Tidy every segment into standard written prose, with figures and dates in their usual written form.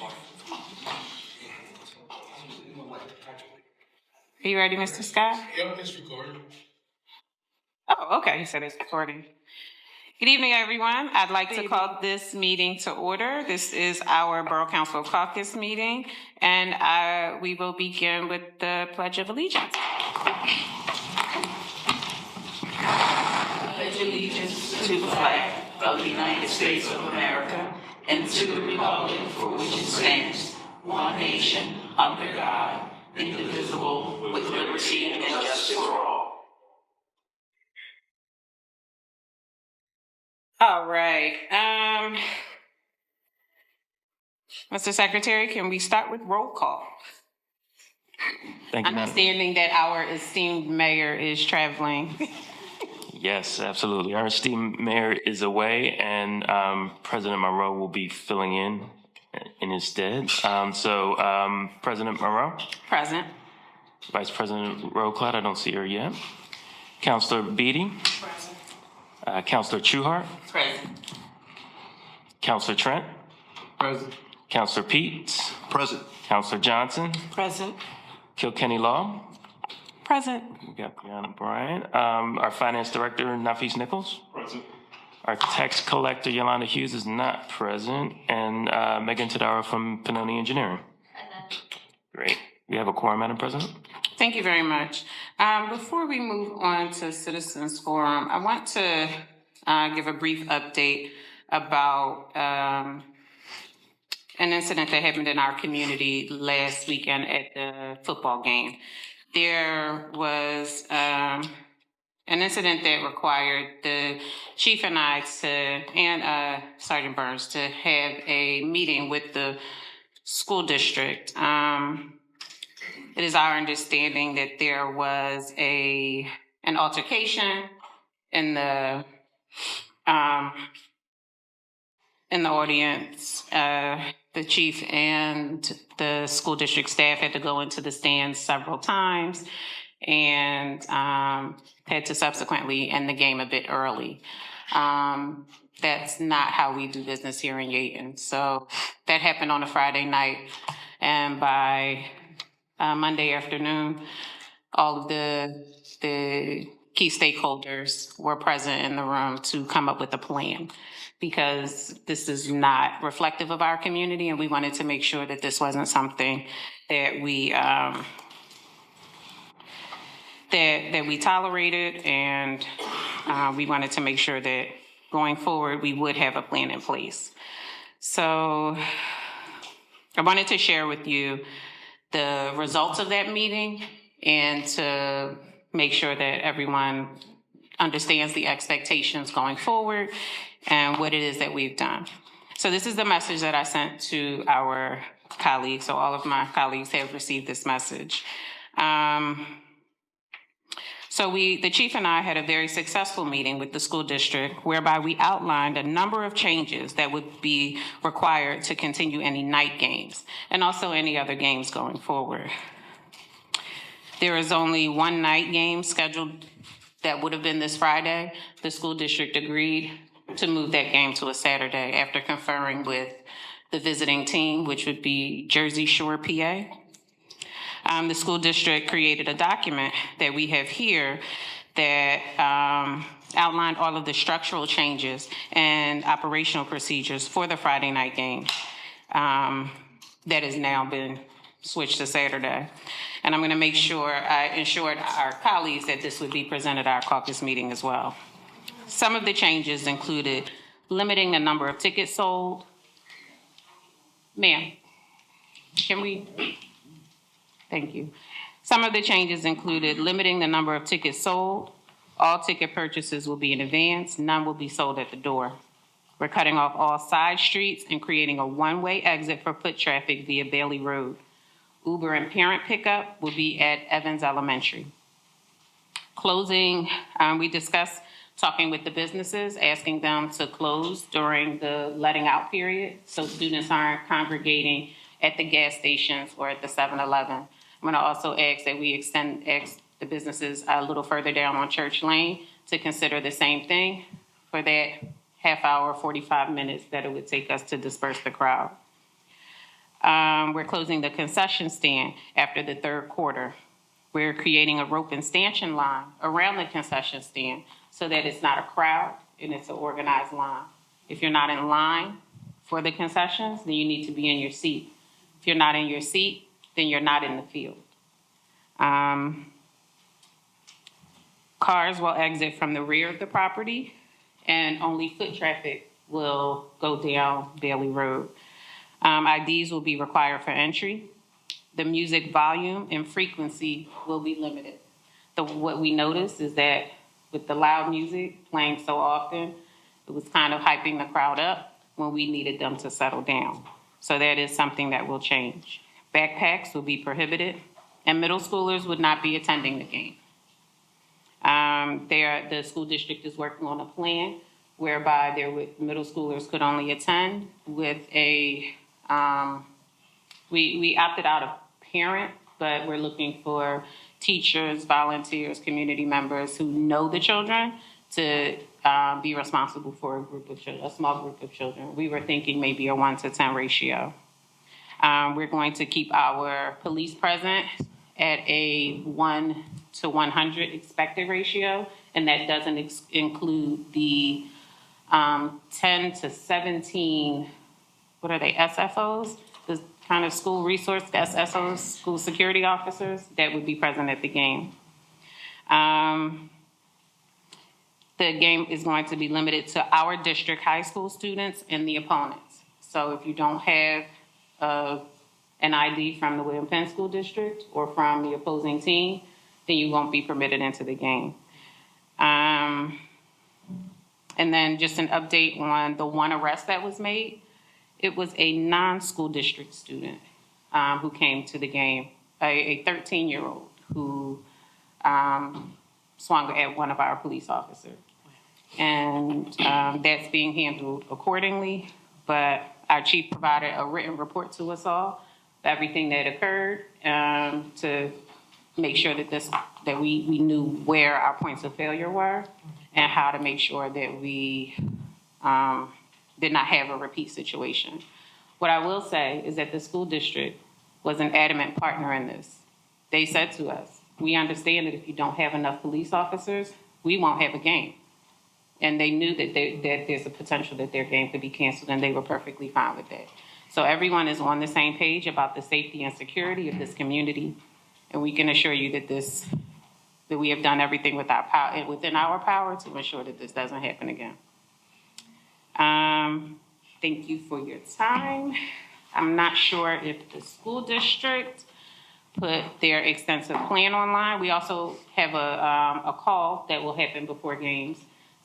Are you ready, Mr. Scott? Yep, it's recording. Oh, okay. You said it's recording. Good evening, everyone. I'd like to call this meeting to order. This is our Borough Council Caucus meeting, and we will begin with the Pledge of Allegiance. Pledge allegiance to the flag of the United States of America and to the republic for which it stands, one nation, under God, indivisible, with liberty and justice for all. All right. Mr. Secretary, can we start with roll call? Thank you, Madam. Understanding that our esteemed mayor is traveling. Yes, absolutely. Our esteemed mayor is away, and President Monroe will be filling in his stead. President Monroe? Present. Vice President Roclott, I don't see her yet. Councilor Beatty? Present. Councilor Trueheart? Present. Councilor Trent? Present. Councilor Peets? Present. Councilor Johnson? Present. Kilkenny Law? Present. We got Brianna Bryant. Our Finance Director, Nafis Nichols? Present. Our Tax Collector, Yolanda Hughes, is not present. And Megan Tadaro from Pannoni Engineering. Great. We have a quorum, Madam President. Thank you very much. Before we move on to Citizens Forum, I want to give a brief update about an incident that happened in our community last weekend at the football game. There was an incident that required the chief and I and Sergeant Burns to have a meeting with the school district. It is our understanding that there was an altercation in the audience. The chief and the school district staff had to go into the stands several times and had to subsequently end the game a bit early. That's not how we do business here in Yeadon. So that happened on a Friday night, and by Monday afternoon, all of the key stakeholders were present in the room to come up with a plan, because this is not reflective of our community, and we wanted to make sure that this wasn't something that we that we tolerated, and we wanted to make sure that going forward we would have a plan in place. So I wanted to share with you the results of that meeting and to make sure that everyone understands the expectations going forward and what it is that we've done. So this is the message that I sent to our colleagues. So all of my colleagues have received this message. The chief and I had a very successful meeting with the school district whereby we outlined a number of changes that would be required to continue any night games and also any other games going forward. There is only one night game scheduled that would have been this Friday. The school district agreed to move that game to a Saturday after conferring with the visiting team, which would be Jersey Shore, PA. The school district created a document that we have here that outlined all of the structural changes and operational procedures for the Friday night game that has now been switched to Saturday. And I'm going to make sure I ensured our colleagues that this would be presented at our caucus meeting as well. Some of the changes included limiting the number of tickets sold. Ma'am, can we? Thank you. Some of the changes included limiting the number of tickets sold. All ticket purchases will be in advance. None will be sold at the door. We're cutting off all side streets and creating a one-way exit for foot traffic via Bailey Road. Uber and parent pickup will be at Evans Elementary. Closing, we discussed talking with the businesses, asking them to close during the letting out period so students aren't congregating at the gas stations or at the 7-Eleven. I'm going to also ask that we ask the businesses a little further down on Church Lane to consider the same thing for that half hour, 45 minutes that it would take us to disperse the crowd. We're closing the concession stand after the third quarter. We're creating a rope and stanchion line around the concession stand so that it's not a crowd and it's an organized line. If you're not in line for the concessions, then you need to be in your seat. If you're not in your seat, then you're not in the field. Cars will exit from the rear of the property, and only foot traffic will go down Bailey Road. IDs will be required for entry. The music volume and frequency will be limited. What we noticed is that with the loud music playing so often, it was kind of hyping the crowd up when we needed them to settle down. So that is something that will change. Backpacks will be prohibited, and middle schoolers would not be attending the game. The school district is working on a plan whereby middle schoolers could only attend with a, we opted out of parent, but we're looking for teachers, volunteers, community members who know the children to be responsible for a small group of children. We were thinking maybe a 1-to-10 ratio. We're going to keep our police present at a 1-to-100 expected ratio, and that doesn't include the 10 to 17, what are they, SFOs? The kind of school resource, the SSOs, school security officers, that would be present at the game. The game is going to be limited to our district high school students and the opponents. So if you don't have an ID from the William Penn School District or from the opposing team, then you won't be permitted into the game. And then just an update on the one arrest that was made. It was a non-school district student who came to the game, a 13-year-old who swung at one of our police officers. And that's being handled accordingly, but our chief provided a written report to us all, everything that occurred, to make sure that we knew where our points of failure were and how to make sure that we did not have a repeat situation. What I will say is that the school district was an adamant partner in this. They said to us, we understand that if you don't have enough police officers, we won't have a game. And they knew that there's a potential that their game could be canceled, and they were perfectly fine with that. So everyone is on the same page about the safety and security of this community, and we can assure you that we have done everything within our power to ensure that this doesn't happen again. Thank you for your time. I'm not sure if the school district put their extensive plan online. We also have a call that will happen before games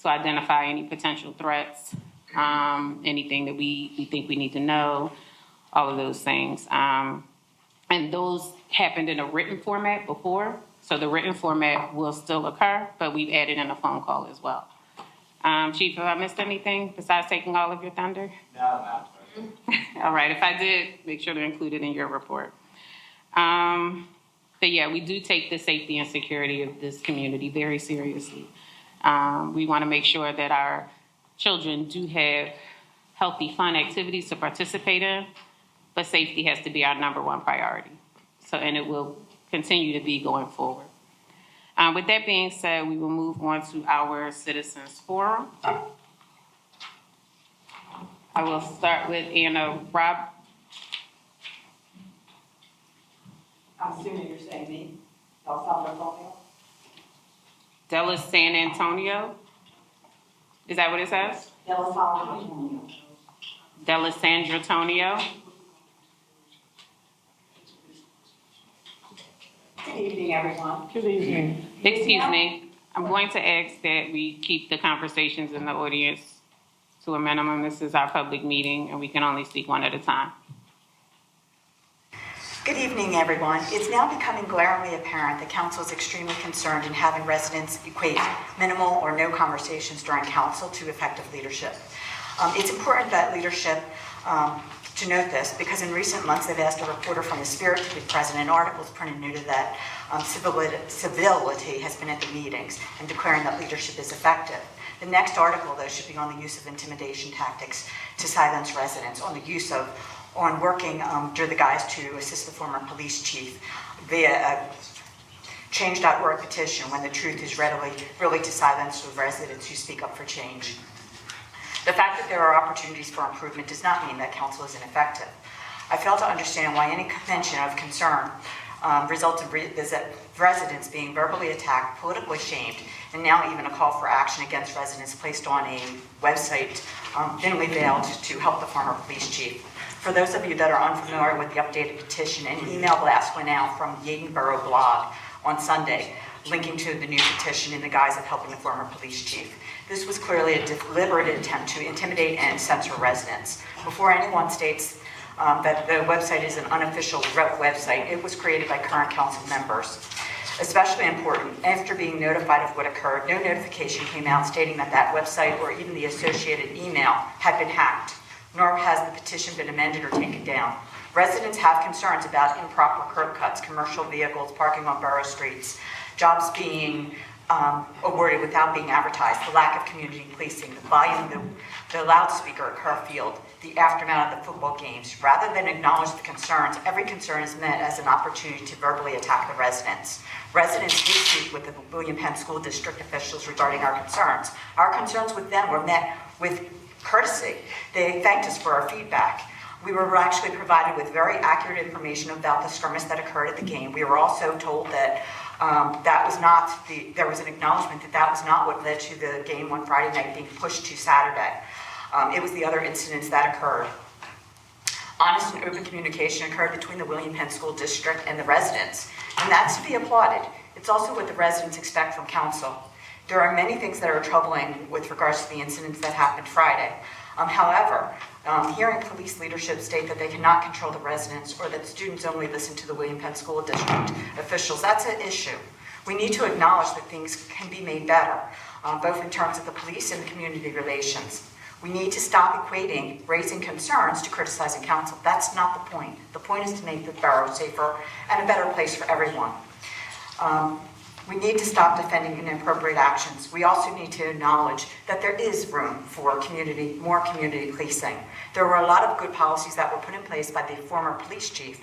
to identify any potential threats, anything that we think we need to know, all of those things. And those happened in a written format before, so the written format will still occur, but we've added in a phone call as well. Chief, have I missed anything besides taking all of your thunder? No, not. All right, if I did, make sure to include it in your report. But yeah, we do take the safety and security of this community very seriously. We want to make sure that our children do have healthy, fun activities to participate in, but safety has to be our number one priority. And it will continue to be going forward. With that being said, we will move on to our citizens forum. I will start with Anna Rob. I'm assuming you're saying me. Antonio. Della San Antonio. Is that what it says? Della Sandra Antonio. Good evening, everyone. Good evening. Excuse me. I'm going to ask that we keep the conversations in the audience to a minimum. This is our public meeting, and we can only speak one at a time. Good evening, everyone. It's now becoming glaringly apparent that Council is extremely concerned in having residents equate minimal or no conversations during Council to effective leadership. It's important that leadership to note this because in recent months they've asked a reporter from the Spirit to be present, and articles printed noted that civility has been at the meetings and declaring that leadership is effective. The next article, though, should be on the use of intimidation tactics to silence residents, on the use of on working under the guise to assist the former police chief via a change.org petition when the truth is really to silence the residents who speak up for change. The fact that there are opportunities for improvement does not mean that council is ineffective. I fail to understand why any mention of concern results in residents being verbally attacked, politically shamed, and now even a call for action against residents placed on a website thinly veiled to help the former police chief. For those of you that are unfamiliar with the updated petition, an email blast went out from Yeadon Borough blog on Sunday, linking to the new petition in the guise of helping the former police chief. This was clearly a deliberate attempt to intimidate and censor residents. Before anyone states that the website is an unofficial website, it was created by current council members. Especially important, after being notified of what occurred, no notification came out stating that that website or even the associated email had been hacked, nor has the petition been amended or taken down. Residents have concerns about improper curb cuts, commercial vehicles parking on borough streets, jobs being awarded without being advertised, the lack of community policing, the volume, the loudspeaker at Kerr Field, the aftermath of the football games. Rather than acknowledge the concerns, every concern is meant as an opportunity to verbally attack the residents. Residents did speak with the William Penn School District officials regarding our concerns. Our concerns with them were met with courtesy. They thanked us for our feedback. We were actually provided with very accurate information about the skirmish that occurred at the game. We were also told that there was an acknowledgement that that was not what led to the game on Friday night being pushed to Saturday. It was the other incidents that occurred. Honest and open communication occurred between the William Penn School District and the residents, and that's to be applauded. It's also what the residents expect from council. There are many things that are troubling with regards to the incidents that happened Friday. However, hearing police leadership state that they cannot control the residents or that students only listen to the William Penn School District officials, that's an issue. We need to acknowledge that things can be made better, both in terms of the police and the community relations. We need to stop equating raising concerns to criticizing council. That's not the point. The point is to make the borough safer and a better place for everyone. We need to stop defending inappropriate actions. We also need to acknowledge that there is room for more community policing. There were a lot of good policies that were put in place by the former police chief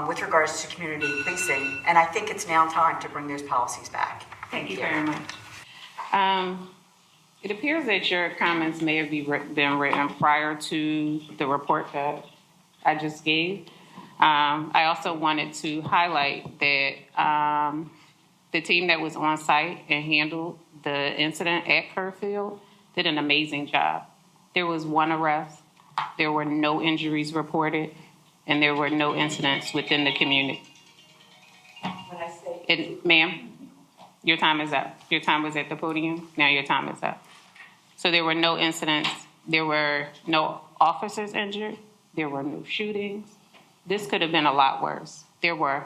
with regards to community policing, and I think it's now time to bring those policies back. Thank you very much. It appears that your comments may have been written prior to the report that I just gave. I also wanted to highlight that the team that was on site and handled the incident at Kerr Field did an amazing job. There was one arrest, there were no injuries reported, and there were no incidents within the community. When I say Ma'am, your time is up. Your time was at the podium, now your time is up. So there were no incidents, there were no officers injured, there were no shootings. This could have been a lot worse. There were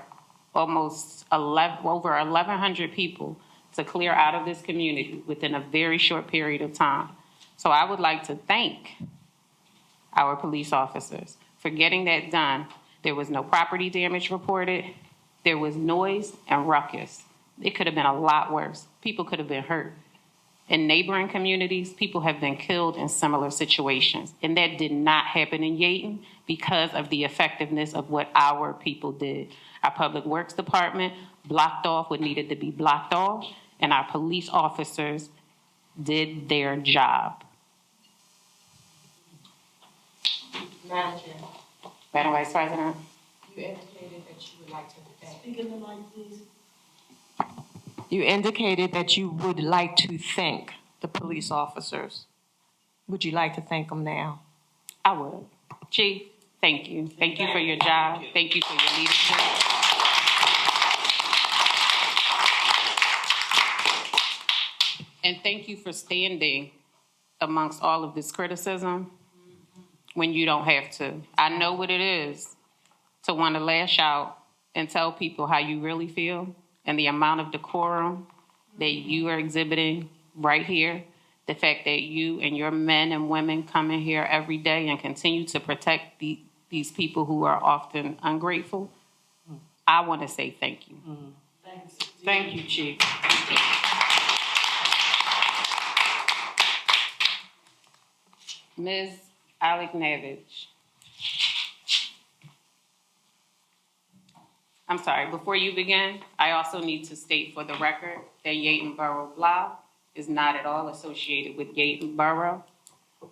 almost over 1,100 people to clear out of this community within a very short period of time. So I would like to thank our police officers for getting that done. There was no property damage reported. There was noise and ruckus. It could have been a lot worse. People could have been hurt. In neighboring communities, people have been killed in similar situations. And that did not happen in Yeadon because of the effectiveness of what our people did. Our Public Works Department blocked off what needed to be blocked off, and our police officers did their job. Madam Chair, Madam Vice President? you indicated that you would like to thank. speak in the mic, please. You indicated that you would like to thank the police officers. Would you like to thank them now? I would. Chief, thank you. Thank you for your job. Thank you for your leadership. And thank you for standing amongst all of this criticism when you don't have to. I know what it is to want to lash out and tell people how you really feel and the amount of decorum that you are exhibiting right here, the fact that you and your men and women come in here every day and continue to protect these people who are often ungrateful. I want to say thank you. Thank you, Chief. Ms. Alegnevich, I'm sorry, before you begin, I also need to state for the record that Yeadon Borough blog is not at all associated with Yeadon Borough,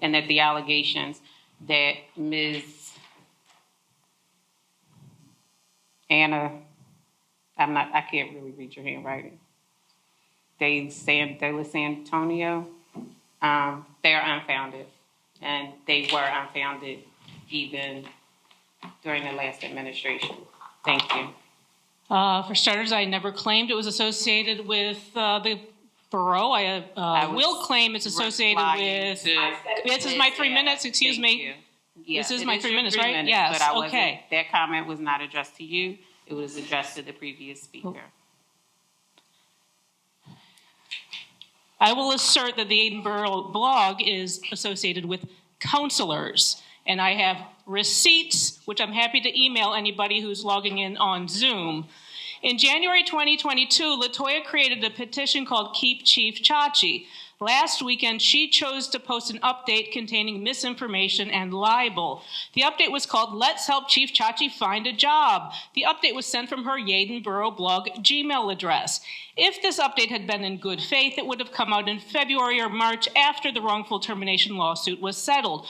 and that the allegations that Ms. Anna, I can't really read your handwriting. De Los Antonio, they are unfounded, and they were unfounded even during the last administration. Thank you. For starters, I never claimed it was associated with the borough. I will claim it's associated with. This is my 3 minutes. Excuse me. Yeah, this is my 3 minutes, right? Yes. But I okay. That comment was not addressed to you. It was addressed to the previous speaker. I will assert that the Yeadon Borough blog is associated with counselors, and I have receipts, which I'm happy to email anybody who's logging in on Zoom. In January 2022, LaToya created a petition called Keep Chief Chachi. Last weekend, she chose to post an update containing misinformation and libel. The update was called Let's Help Chief Chachi Find a Job. The update was sent from her Yeadon Borough blog Gmail address. If this update had been in good faith, it would have come out in February or March after the wrongful termination lawsuit was settled.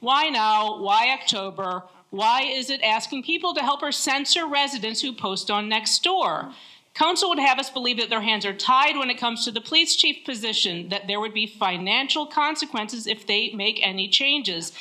Why now? Why October? Why is it asking people to help her censor residents who post on Nextdoor? Council would have us believe that their hands are tied when it comes to the police chief position, that there would be financial consequences if they make any changes.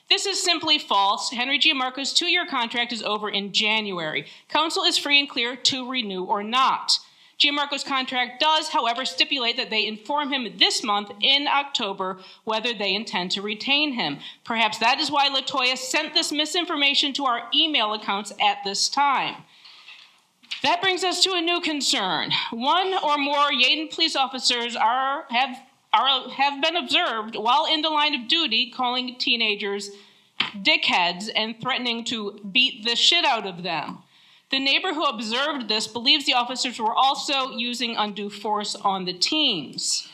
This is simply false. Henry Gianmarco's 2-year contract is over in January. Council is free and clear to renew or not. Gianmarco's contract does, however, stipulate that they inform him this month in October whether they intend to retain him. Perhaps that is why LaToya sent this misinformation to our email accounts at this time. That brings us to a new concern. One or more Yeadon police officers have been observed while in the line of duty calling teenagers dickheads and threatening to beat the shit out of them. The neighbor who observed this believes the officers were also using undue force on the teens.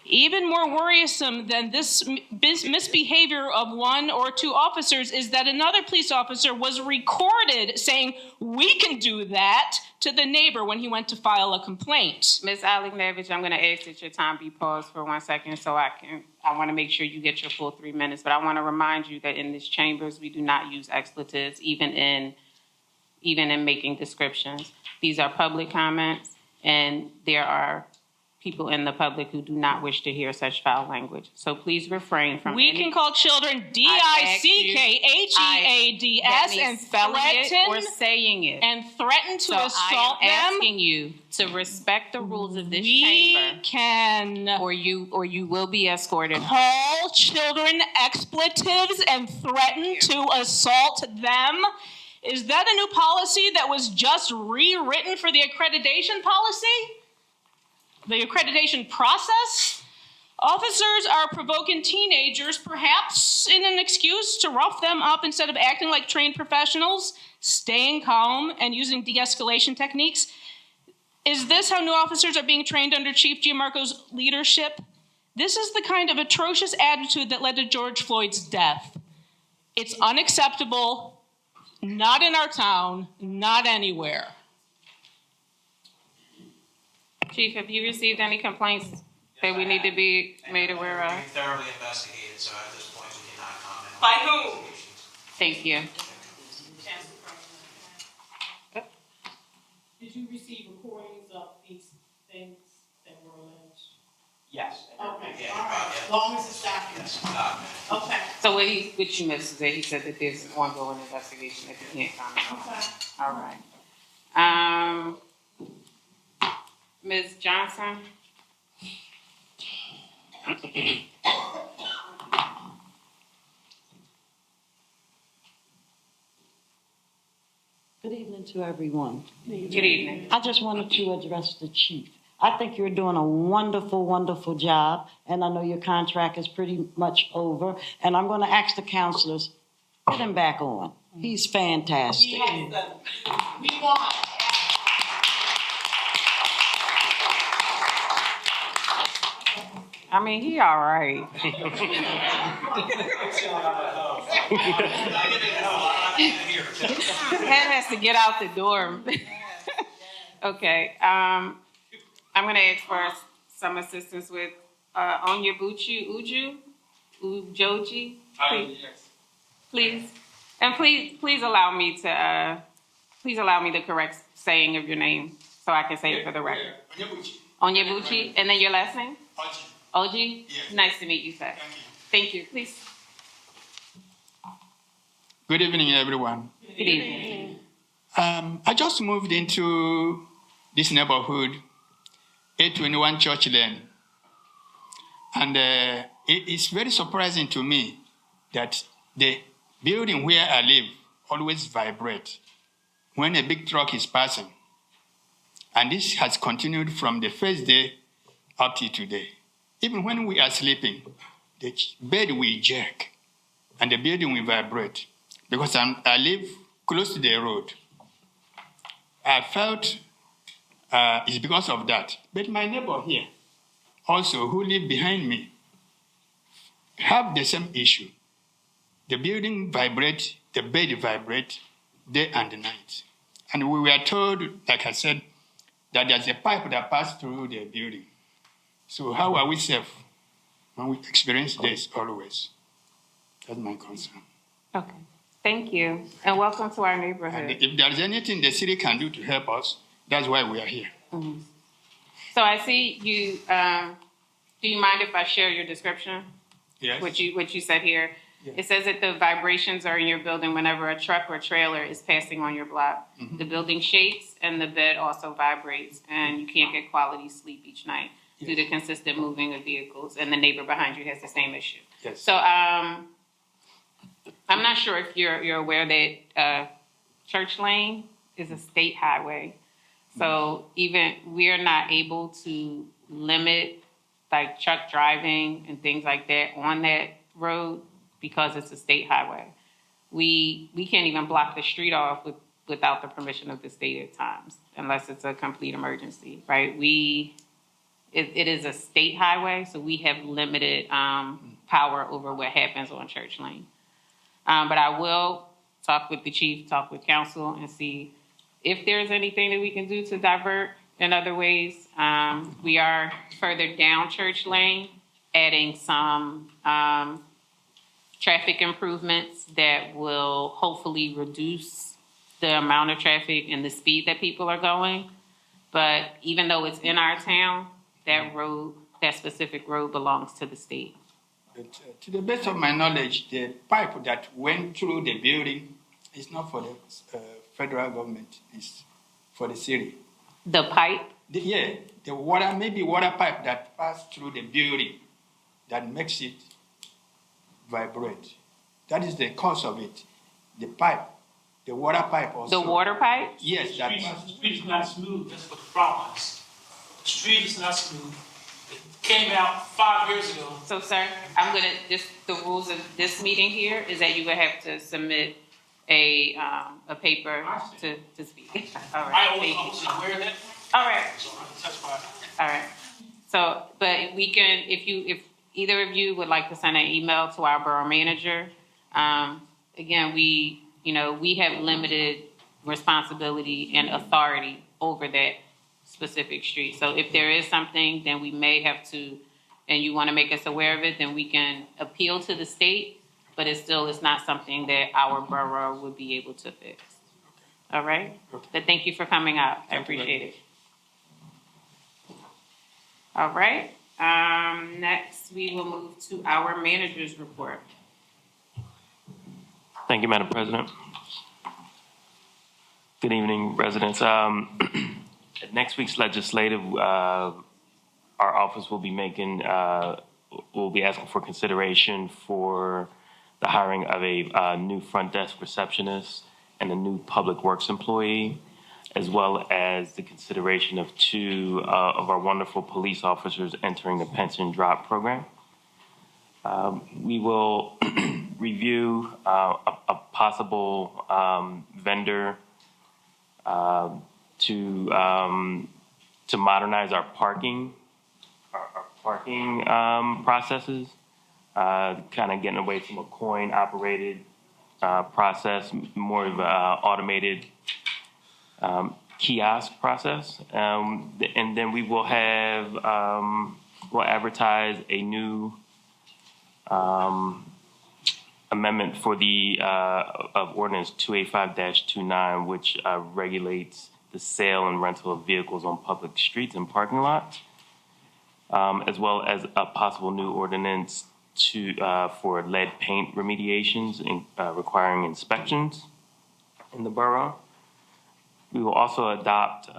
Even more worrisome than this misbehavior of 1 or 2 officers is that another police officer was recorded saying, "We can do that," to the neighbor when he went to file a complaint. Ms. Alegnevich, I'm going to ask that your time be paused for 1 second so I want to make sure you get your full 3 minutes. But I want to remind you that in this chambers, we do not use expletives, even in making descriptions. These are public comments, and there are people in the public who do not wish to hear such foul language. So please refrain from We can call children DICKHEADS and threaten or saying it. And threaten to assault I am them. asking you to respect the rules of this We chamber, can or you will be escorted. call children expletives and threaten to assault them. Is that a new policy that was just rewritten for the accreditation policy? The accreditation process? Officers are provoking teenagers, perhaps in an excuse to rough them up instead of acting like trained professionals, staying calm, and using de-escalation techniques. Is this how new officers are being trained under Chief Gianmarco's leadership? This is the kind of atrocious attitude that led to George Floyd's death. It's unacceptable, not in our town, not anywhere. Chief, have you received any complaints that we need to be made aware of? We thoroughly investigated, so at this point we cannot comment. By who? Thank you. Did you receive recordings of these things that were alleged? Yes. Okay, Yeah, all right, yeah. as long as it's documented. Yes, documented. Okay, So what you missed is that he said that there's an ongoing investigation that you can't comment on. okay. All right. Ms. Johnson? Good evening to everyone. Good evening. I just wanted to address the chief. I think you're doing a wonderful, wonderful job, and I know your contract is pretty much over. And I'm going to ask the counselors, get him back on. He's fantastic. Yes, we want. I mean, he all right. head has to get out the door. Okay. I'm going to ask for some assistance with Onyebuchi Ujoji. Please. And please allow me the correct saying of your name so I can say it for the record. Onyebuchi. And then your last name? Oji? Yes. Nice to meet you, sir. Thank you. Please. Good evening, everyone. Good evening. I just moved into this neighborhood, 821 Church Lane. And it's very surprising to me that the building where I live always vibrates when a big truck is passing. And this has continued from the first day up to today. Even when we are sleeping, the bed will jerk and the building will vibrate because I live close to the road. I felt it's because of that. But my neighbor here, also who live behind me, have the same issue. The building vibrates, the bed vibrates day and night. And we were told, like I said, that there's a pipe that passes through the building. So how are we safe when we experience this always? That's my concern. Okay. Thank you. And welcome to our neighborhood. And if there's anything the city can do to help us, that's why we are here. Mm-hmm. So I see you, do you mind if I share your description? Yes. What you said here? Yes. It says that the vibrations are in your building whenever a truck or trailer is passing on your block. Mm-hmm. The building shakes and the bed also vibrates and you can't get quality sleep each night due to consistent moving of vehicles, and the neighbor behind you has the same issue. Yes. So I'm not sure if you're aware that Church Lane is a state highway. So even we're not able to limit like truck driving and things like that on that road because it's a state highway. We can't even block the street off without the permission of the state at times, unless it's a complete emergency, right? It is a state highway, so we have limited power over what happens on Church Lane. But I will talk with the chief, talk with council, and see if there's anything that we can do to divert in other ways. We are further down Church Lane, adding some traffic improvements that will hopefully reduce the amount of traffic and the speed that people are going. But even though it's in our town, that specific road belongs to the state. But, to the best of my knowledge, the pipe that went through the building is not for the federal government, it's for the city. The pipe? The water, maybe water pipe that passed through the building that makes it vibrate. That is the cause of it. The pipe, the water pipe also. The water pipe? Yes, that The passed. street is not smooth, that's what the problem is. The street is not smooth. It came out 5 years ago. So, sir, the rules of this meeting here is that you would have to submit a paper to speak. All right. I wasn't aware of that. All right. So I testify. All right. So, but we can, if either of you would like to send an email to our borough manager, again, we have limited responsibility and authority over that specific street. So if there is something, then we may have to, and you want to make us aware of it, then we can appeal to the state, but it still is not something that our borough would be able to fix. All right? Okay. But thank you for coming out. I appreciate it. All right. Next, we will move to our manager's report. Thank you, Madam President. Good evening, residents. At next week's legislative, our office will be asking for consideration for the hiring of a new front desk receptionist and a new public works employee, as well as the consideration of two of our wonderful police officers entering the pension drop program. We will review a possible vendor to modernize our parking processes, kind of getting away from a coin-operated process, more of an automated kiosk process. And then we will have, we'll advertise a new amendment for the of ordinance 285-29, which regulates the sale and rental of vehicles on public streets and parking lots, as well as a possible new ordinance for lead paint remediations requiring inspections in the borough. We will also adopt,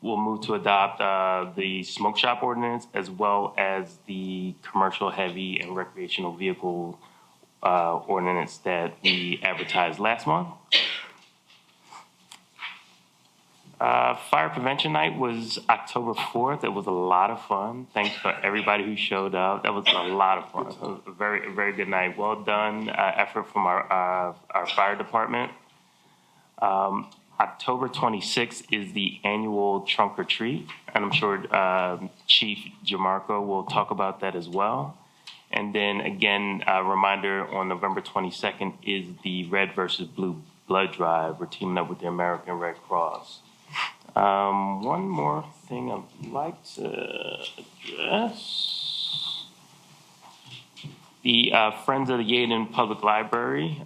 we'll move to adopt the smoke shop ordinance, as well as the commercial heavy and recreational vehicle ordinance that we advertised last month. Fire Prevention Night was October 4th. It was a lot of fun. Thanks for everybody who showed up. That was a lot of fun. It was a very good night. Well done effort from our fire department. October 26th is the annual trunk or treat, and I'm sure Chief Jamarco will talk about that as well. And then again, a reminder, on November 22nd is the Red versus Blue blood drive. We're teaming up with the American Red Cross. One more thing I'd like to address. The Friends of the Yeadon Public Library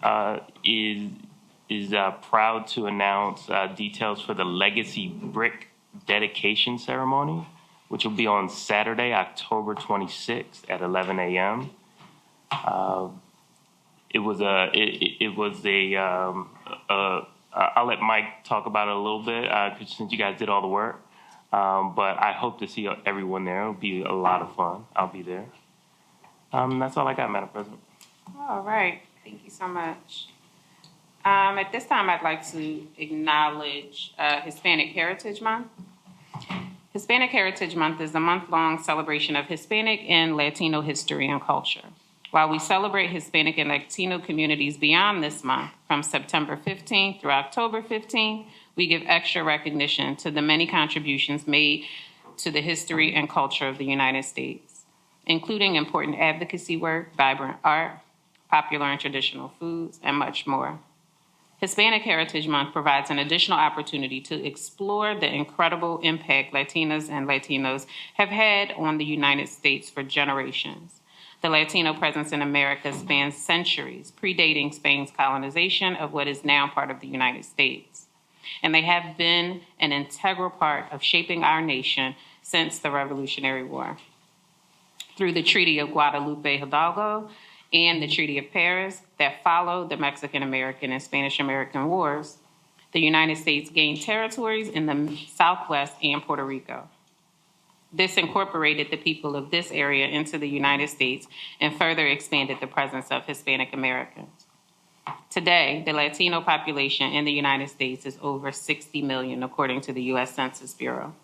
is proud to announce details for the Legacy Brick dedication ceremony, which will be on Saturday, October 26th at 11 a.m. I'll let Mike talk about it a little bit since you guys did all the work. But I hope to see everyone there. It'll be a lot of fun. I'll be there. That's all I got, Madam President. All right. Thank you so much. At this time, I'd like to acknowledge Hispanic Heritage Month. Hispanic Heritage Month is a month-long celebration of Hispanic and Latino history and culture. While we celebrate Hispanic and Latino communities beyond this month, from September 15th through October 15th, we give extra recognition to the many contributions made to the history and culture of the United States, including important advocacy work, vibrant art, popular and traditional foods, and much more. Hispanic Heritage Month provides an additional opportunity to explore the incredible impact Latinas and Latinos have had on the United States for generations. The Latino presence in America spans centuries, predating Spain's colonization of what is now part of the United States. And they have been an integral part of shaping our nation since the Revolutionary War. Through the Treaty of Guadalupe Hidalgo and the Treaty of Paris that followed the Mexican-American and Spanish-American Wars, the United States gained territories in the Southwest and Puerto Rico. This incorporated the people of this area into the United States and further expanded the presence of Hispanic Americans. Today, the Latino population in the United States is over 60 million, according to the U.S. Census Bureau.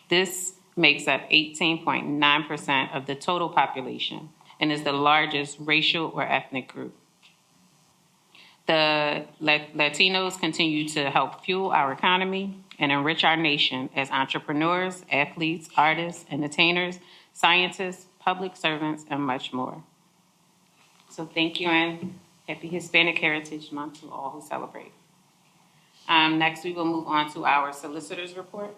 This makes up 18.9% of the total population and is the largest racial or ethnic group. The Latinos continue to help fuel our economy and enrich our nation as entrepreneurs, athletes, artists, entertainers, scientists, public servants, and much more. So thank you, and happy Hispanic Heritage Month to all who celebrate. Next, we will move on to our solicitor's report.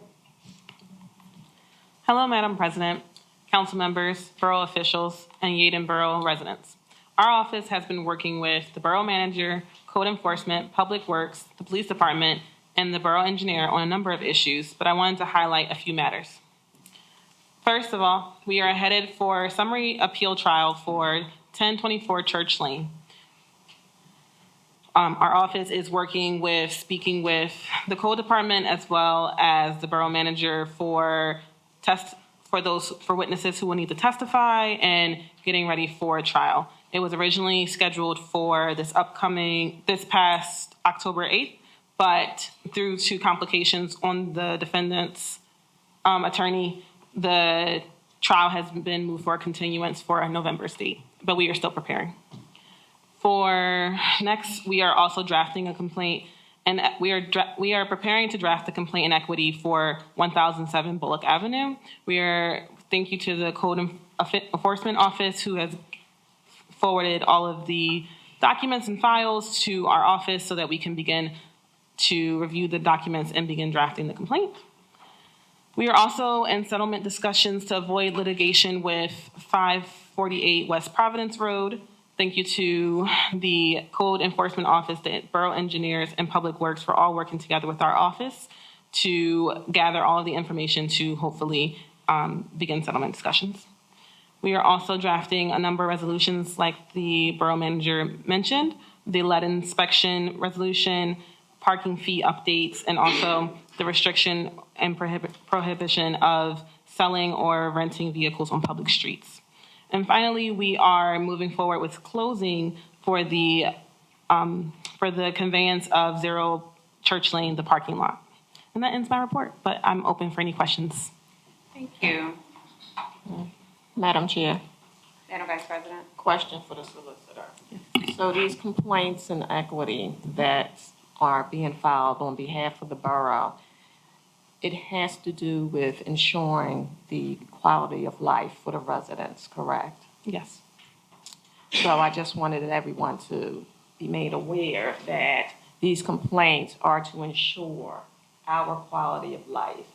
Hello, Madam President, council members, borough officials, and Yeadon Borough residents. Our office has been working with the borough manager, code enforcement, public works, the police department, and the borough engineer on a number of issues, but I wanted to highlight a few matters. First of all, we are headed for summary appeal trial for 1024 Church Lane. Our office is speaking with the code department as well as the borough manager for witnesses who will need to testify and getting ready for a trial. It was originally scheduled for this past October 8th, but due to complications on the defendant's attorney, the trial has been moved for a continuance for a November date, but we are still preparing. For next, we are also drafting a complaint, and we are preparing to draft the complaint in equity for 1007 Bullock Avenue. Thank you to the Code Enforcement Office who has forwarded all of the documents and files to our office so that we can begin to review the documents and begin drafting the complaint. We are also in settlement discussions to avoid litigation with 548 West Providence Road. Thank you to the Code Enforcement Office, the Borough Engineers, and Public Works for all working together with our office to gather all of the information to hopefully begin settlement discussions. We are also drafting a number of resolutions like the Borough Manager mentioned, the lead inspection resolution, parking fee updates, and also the restriction and prohibition of selling or renting vehicles on public streets. And finally, we are moving forward with closing for the conveyance of 0 Church Lane, the parking lot. And that ends my report, but I'm open for any questions. Thank you. Madam Chair, Madam Vice President. question for the solicitor. So these complaints in equity that are being filed on behalf of the borough, it has to do with ensuring the quality of life for the residents, correct? Yes. So I just wanted everyone to be made aware that these complaints are to ensure our quality of life.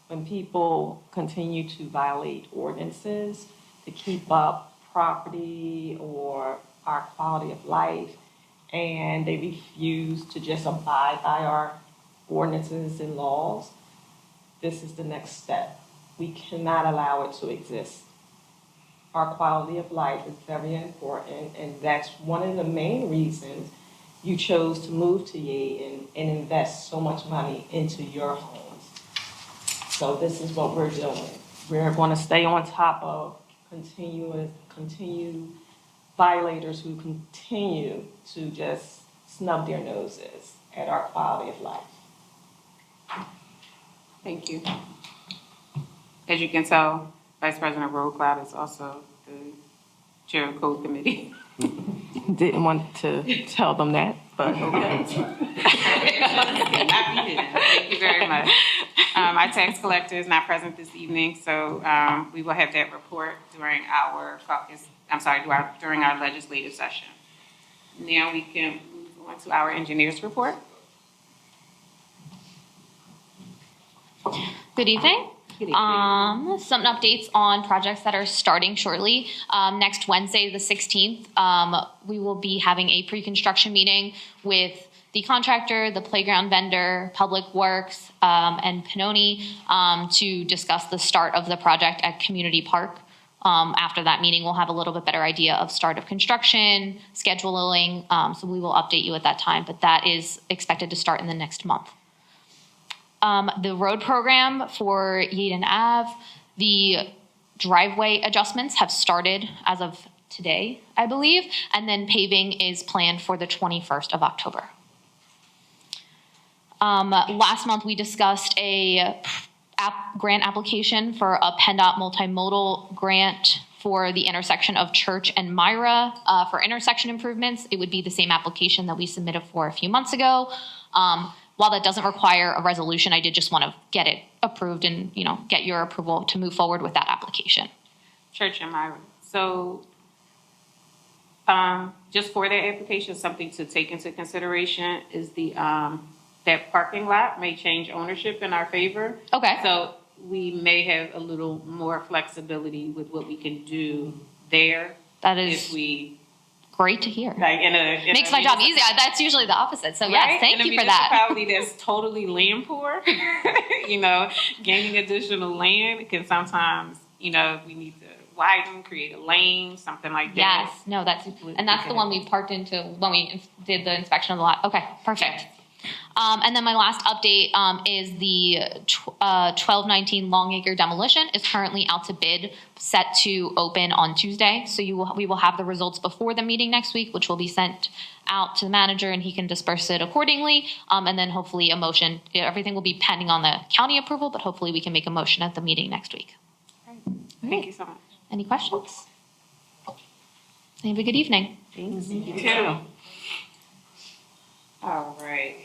When people continue to violate ordinances to keep up property or our quality of life, and they refuse to just abide by our ordinances and laws, this is the next step. We cannot allow it to exist. Our quality of life is very important, and that's one of the main reasons you chose to move to Yeadon and invest so much money into your homes. So this is what we're doing. We're going to stay on top of continued violators who continue to just snub their noses at our quality of life. Thank you. As you can tell, Vice President Roadcloud is also the chair of Code Committee. Didn't want to tell them that, but okay. Thank you very much. Our tax collector is not present this evening, so we will have that report during our caucus, during our legislative session. Now we can move on to our engineers report. Good evening. Some updates on projects that are starting shortly. Next Wednesday, the 16th, we will be having a pre-construction meeting with the contractor, the playground vendor, Public Works, and Pannoni to discuss the start of the project at Community Park. After that meeting, we'll have a little bit better idea of start of construction, scheduling, so we will update you at that time, but that is expected to start in the next month. The road program for Yeadon Ave, the driveway adjustments have started as of today, I believe, and then paving is planned for the 21st of October. Last month, we discussed a grant application for a PennDOT multimodal grant for the intersection of Church and Myra for intersection improvements. It would be the same application that we submitted for a few months ago. While that doesn't require a resolution, I did just want to get it approved and, get your approval to move forward with that application. Church and Myra. So just for that application, something to take into consideration is the that parking lot may change ownership in our favor. Okay. So we may have a little more flexibility with what we can do there. That is if we great to hear. Like makes my job easier. That's usually the opposite. So yes, thank you for that. In a municipality that's totally land poor, gaining additional land can sometimes, we need to widen, create a lane, something like that. Yes, no, that's the one we parked into when we did the inspection of the lot. Okay, perfect. And then my last update is the 1219 Longacre demolition is currently out to bid, set to open on Tuesday. So we will have the results before the meeting next week, which will be sent out to the manager and he can disperse it accordingly. And then hopefully a motion, everything will be pending on the county approval, but hopefully we can make a motion at the meeting next week. Right. Thank you so much. Any questions? Have a good evening. Thanks. You too. All right.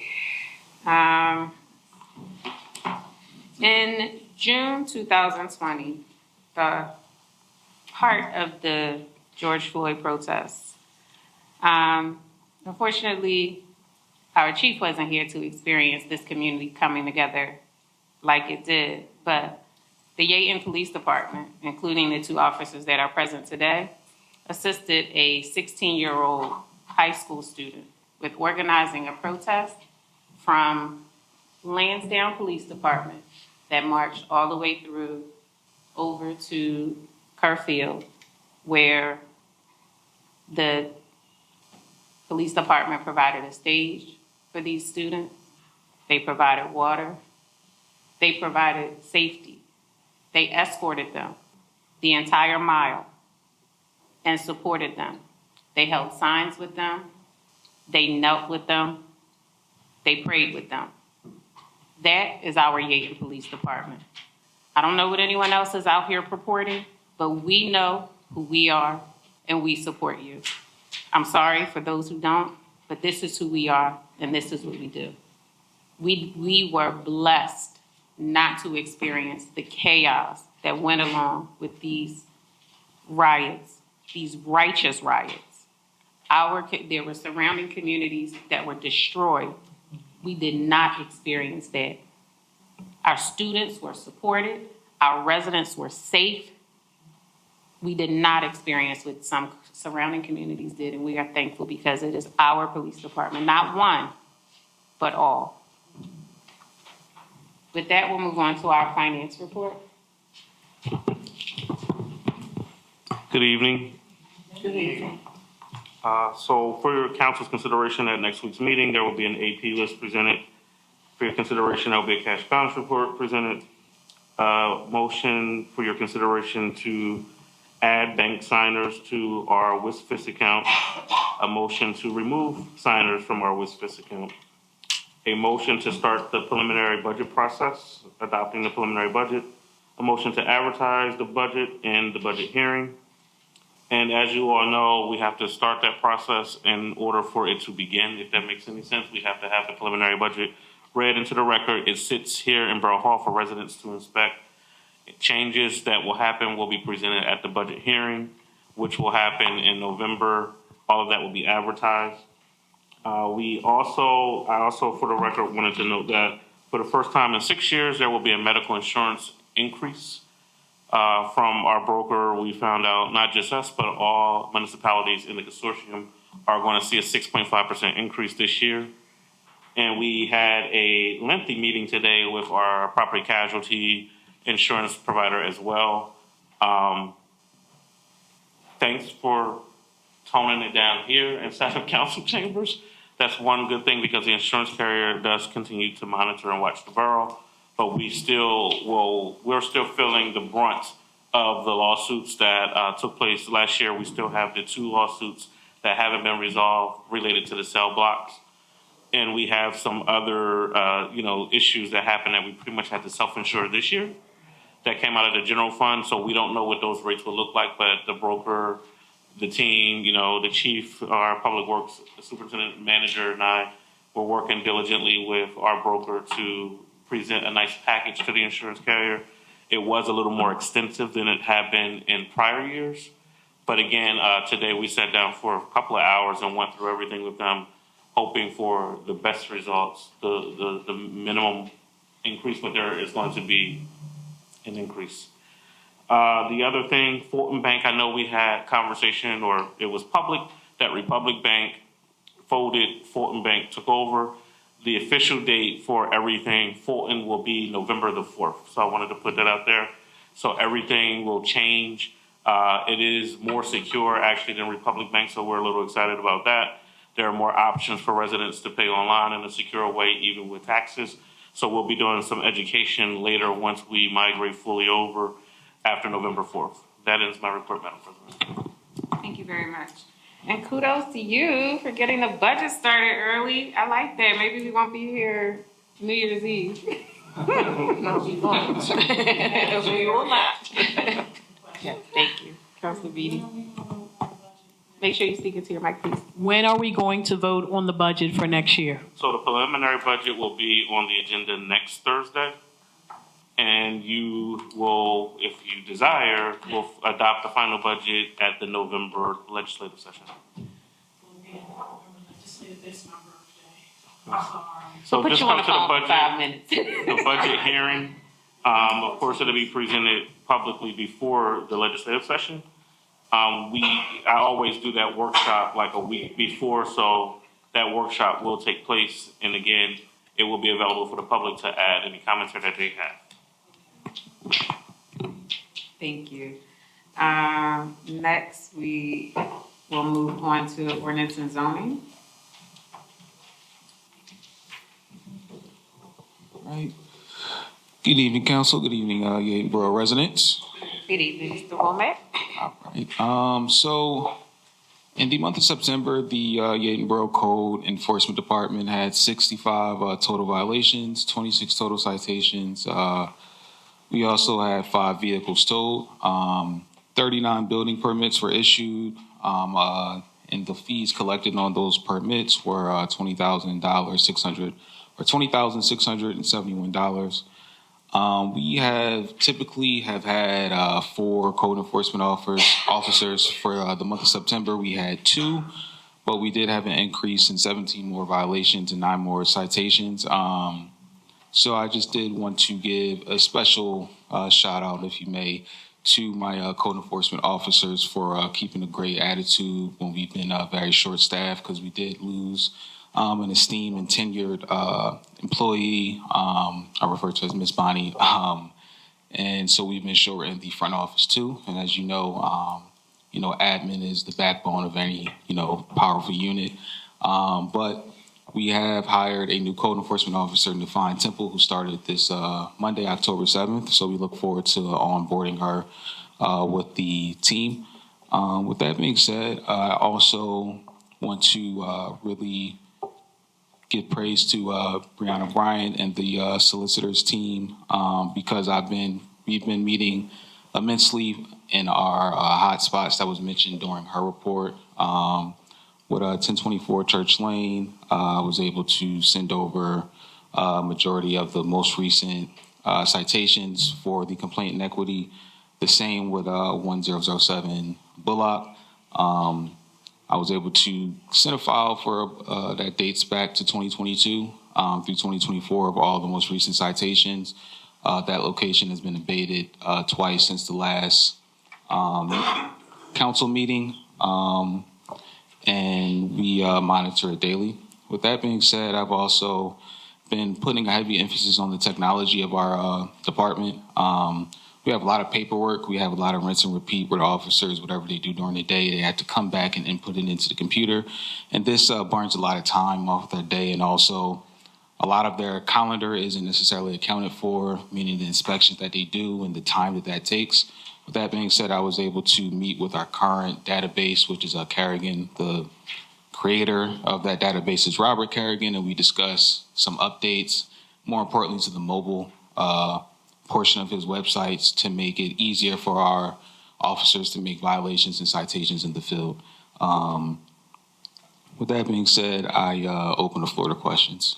In June 2020, the heart of the George Floyd protests, Unfortunately, our chief wasn't here to experience this community coming together like it did, but the Yeadon Police Department, including the 2 officers that are present today, assisted a 16-year-old high school student with organizing a protest from Lansdowne Police Department that marched all the way through over to Kerrfield, where the police department provided a stage for these students. They provided water. They provided safety. They escorted them the entire mile and supported them. They held signs with them. They knelt with them. They prayed with them. That is our Yeadon Police Department. I don't know what anyone else is out here purporting, but we know who we are and we support you. I'm sorry for those who don't, but this is who we are and this is what we do. We were blessed not to experience the chaos that went along with these riots, these righteous riots. There were surrounding communities that were destroyed. We did not experience that. Our students were supported. Our residents were safe. We did not experience what some surrounding communities did, and we are thankful because it is our police department, not one, but all. With that, we'll move on to our finance report. Good evening. Good evening. So for your council's consideration at next week's meeting, there will be an AP list presented. For your consideration, there will be a cash balance report presented. Motion for your consideration to add bank signers to our WISFIS account. A motion to remove signers from our WISFIS account. A motion to start the preliminary budget process, adopting the preliminary budget. A motion to advertise the budget and the budget hearing. And as you all know, we have to start that process in order for it to begin. If that makes any sense, we have to have the preliminary budget read into the record. It sits here in Borough Hall for residents to inspect. Changes that will happen will be presented at the budget hearing, which will happen in November. All of that will be advertised. I also, for the record, wanted to note that for the first time in 6 years, there will be a medical insurance increase. From our broker, we found out not just us, but all municipalities in the consortium are going to see a 6.5% increase this year. And we had a lengthy meeting today with our property casualty insurance provider as well. Thanks for toning it down here inside of council chambers. That's one good thing because the insurance carrier does continue to monitor and watch the borough. But we're still feeling the brunt of the lawsuits that took place last year. We still have the 2 lawsuits that haven't been resolved related to the cell blocks. And we have some other, issues that happened that we pretty much had to self-insure this year that came out of the general fund. So we don't know what those rates will look like, but the broker, the team, the chief, our public works superintendent manager, and I were working diligently with our broker to present a nice package to the insurance carrier. It was a little more extensive than it had been in prior years. But again, today we sat down for a couple of hours and went through everything with them, hoping for the best results, the minimum increase, but there is going to be an increase. The other thing, Fulton Bank, I know we had conversation, or it was public, that Republic Bank folded, Fulton Bank took over. The official date for everything, Fulton, will be November the 4th. So I wanted to put that out there. So everything will change. It is more secure, actually, than Republic Bank, so we're a little excited about that. There are more options for residents to pay online in a secure way, even with taxes. So we'll be doing some education later once we migrate fully over after November 4th. That ends my report, Madam President. Thank you very much. And kudos to you for getting the budget started early. I like that. Maybe we won't be here New Year's Eve. No, we won't. We will not. Yeah, thank you. Councilor Beatty. Make sure you speak into your mic, please. When are we going to vote on the budget for next year? So the preliminary budget will be on the agenda next Thursday. And you will, if you desire, will adopt the final budget at the November legislative session. So Put just you on come the to the phone for budget, 5 minutes. the budget hearing. Of course, it'll be presented publicly before the legislative session. I always do that workshop like a week before, so that workshop will take place. And again, it will be available for the public to add any commentary that they have. Thank you. Next, we will move on to ordinance and zoning. Right. Good evening, council. Good evening, Yeadon Borough residents. Good evening, Mr. Womack. Right. So in the month of September, the Yeadon Borough Code Enforcement Department had 65 total violations, 26 total citations. We also had 5 vehicles towed. 39 building permits were issued, and the fees collected on those permits were $20,671. We have typically had 4 code enforcement officers for the month of September. We had 2, but we did have an increase in 17 more violations and 9 more citations. So I just did want to give a special shout out, if you may, to my code enforcement officers for keeping a great attitude when we've been very short staffed, because we did lose an esteemed and tenured employee. I refer to as Miss Bonnie. And so we've been short in the front office too. And as you know, admin is the backbone of any, powerful unit. But we have hired a new code enforcement officer, Nafine Temple, who started this Monday, October 7th. So we look forward to onboarding her with the team. With that being said, I also want to really give praise to Brianna Bryant and the solicitors team because we've been meeting immensely in our hot spots that was mentioned during her report. With 1024 Church Lane, I was able to send over a majority of the most recent citations for the complaint and equity. The same with 1007 Bullock. I was able to send a file for that dates back to 2022 through 2024 of all the most recent citations. That location has been abated twice since the last council meeting. And we monitor it daily. With that being said, I've also been putting a heavy emphasis on the technology of our department. We have a lot of paperwork. We have a lot of rinse and repeat where the officers, whatever they do during the day, they have to come back and input it into the computer. And this burns a lot of time off their day. And also, a lot of their calendar isn't necessarily accounted for, meaning the inspections that they do and the time that takes. With that being said, I was able to meet with our current database, which is Carrigan. The creator of that database is Robert Carrigan, and we discussed some updates, more importantly to the mobile portion of his websites to make it easier for our officers to make violations and citations in the field. With that being said, I open the floor to questions.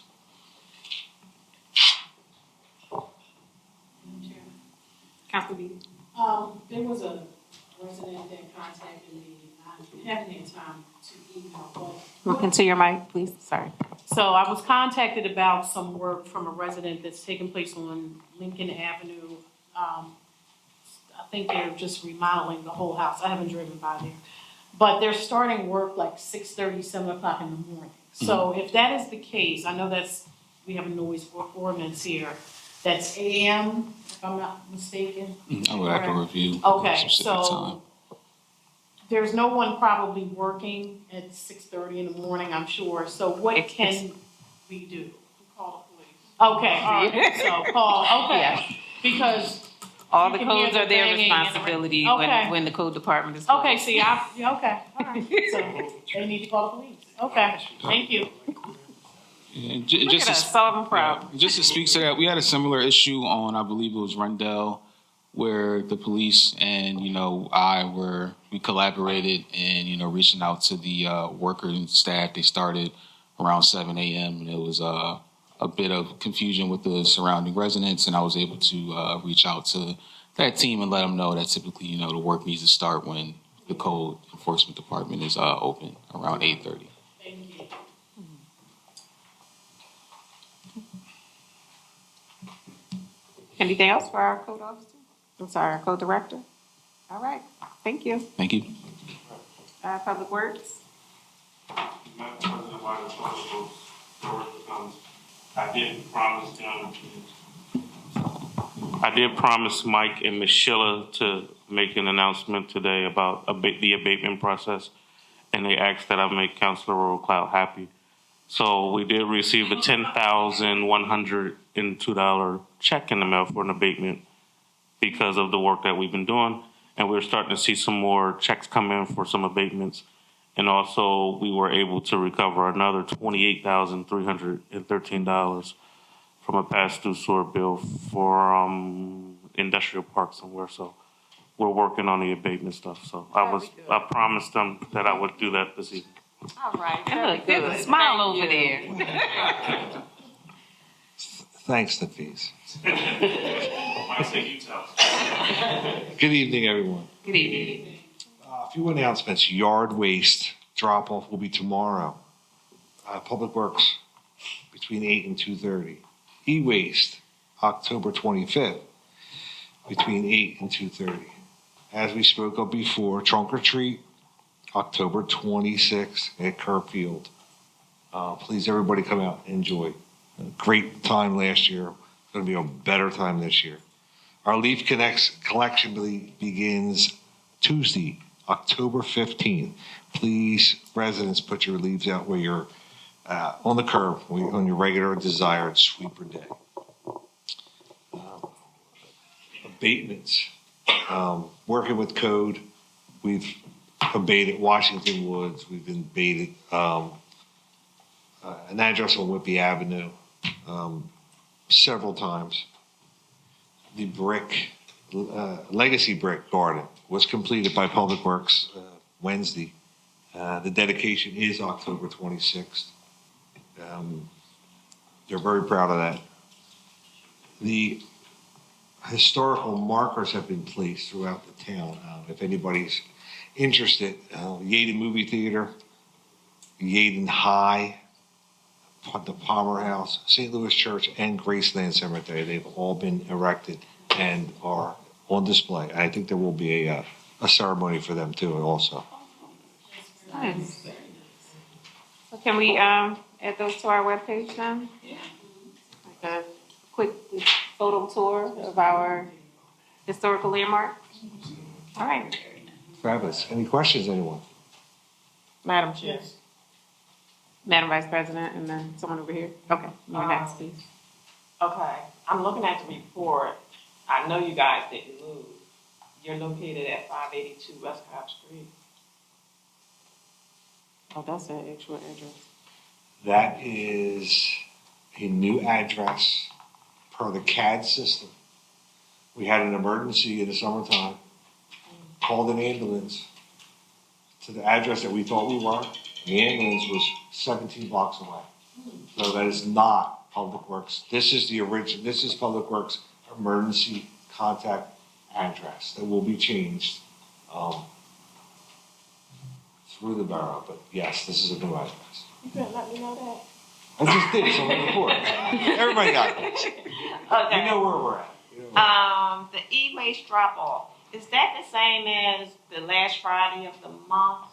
Councilor Beatty. There was a resident that contacted me, I haven't had time to email, but. Look into your mic, please. Sorry. So I was contacted about some work from a resident that's taking place on Lincoln Avenue. I think they're just remodeling the whole house. I haven't driven by there. But they're starting work like 6:30, 7 o'clock in the morning. So if that is the case, I know we have a noise ordinance here. That's AM, if I'm not mistaken. I would have to review. Okay, so there's no one probably working at 6:30 in the morning, I'm sure. So what can we do? Call the police. Okay, all right, so call, okay. Yes. Because all you the can hear codes are their banging and responsibility okay. when the code department is. Okay, see, okay, all right. So they need to call the police. Okay, thank you. And Look at us solving problems. Just to speak to that, we had a similar issue on, I believe it was Rundell, where the police and, we collaborated and, reaching out to the workers and staff. They started around 7 a.m. and it was a bit of confusion with the surrounding residents, and I was able to reach out to that team and let them know that typically, the work needs to start when the code enforcement department is open around 8:30. Anything else for our code officer? I'm sorry, our code director? All right, thank you. Thank you. Public Works? Madam President, while the work comes, I did promise Mike and Ms. Schiller to make an announcement today about the abatement process, and they asked that I make Councilor Royal Cloud happy. So we did receive a $10,102 check in the mail for an abatement because of the work that we've been doing, and we're starting to see some more checks come in for some abatements. And also, we were able to recover another $28,313 from a past due sewer bill for industrial park somewhere. So we're working on the abatement stuff. So I promised them that I would do that this evening. All right. There's a smile over there. Thanks, Nafis. I say you tell. Good evening, everyone. Good evening. A few announcements. Yard waste drop-off will be tomorrow. Public Works between 8 and 2:30. E-waste, October 25th, between 8 and 2:30. As we spoke of before, trunk or treat, October 26th at Kerr Field. Please, everybody come out and enjoy. A great time last year. It's going to be a better time this year. Our Leaf Connects collection begins Tuesday, October 15th. Please, residents, put your leaves out where you're on the curb, on your regular desired sweeper day. Abatements. Working with code, we've abated Washington Woods. We've abated an address on Whitby Avenue several times. The Legacy Brick Garden was completed by Public Works Wednesday. The dedication is October 26th. They're very proud of that. The historical markers have been placed throughout the town. If anybody's interested, Yeadon Movie Theater, Yeadon High, the Palmer House, St. Louis Church, and Graceland Cemetery, they've all been erected and are on display. I think there will be a ceremony for them too also. Nice. So can we add those to our webpage now? Like a quick photo tour of our historical landmark? All right. Fabulous. Any questions, anyone? Madam Chair. Madam Vice President, and then someone over here. Okay, you're next, please. Okay, I'm looking at the report. I know you guys didn't move. You're located at 582 West Cobb Street. Oh, that's an actual address. That is a new address per the CAD system. We had an emergency in the summertime, called an ambulance to the address that we thought we were. The ambulance was 17 blocks away. So that is not Public Works. This is the original, this is Public Works emergency contact address that will be changed through the borough. But yes, this is a new address. You couldn't let me know that? I just did, so I'm in the report. Everybody got this. Okay. You know where we're at. The e-waste drop-off, is that the same as the last Friday of the month?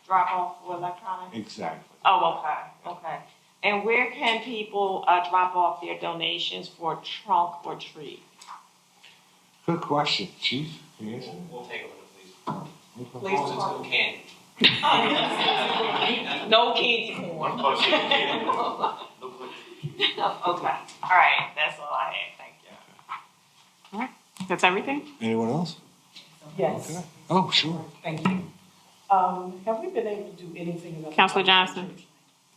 Drop-off for electronics? Exactly. Oh, okay. And where can people drop off their donations for trunk or treat? Good question, Chief. Yes. We'll take a look, please. Please. No candy. No candy corn. Okay. All right. That's all I had. Thank you. All right. That's everything? Anyone else? Yes. Okay. Oh, sure. Thank you. Have we been able to do anything about? Councilor Johnson.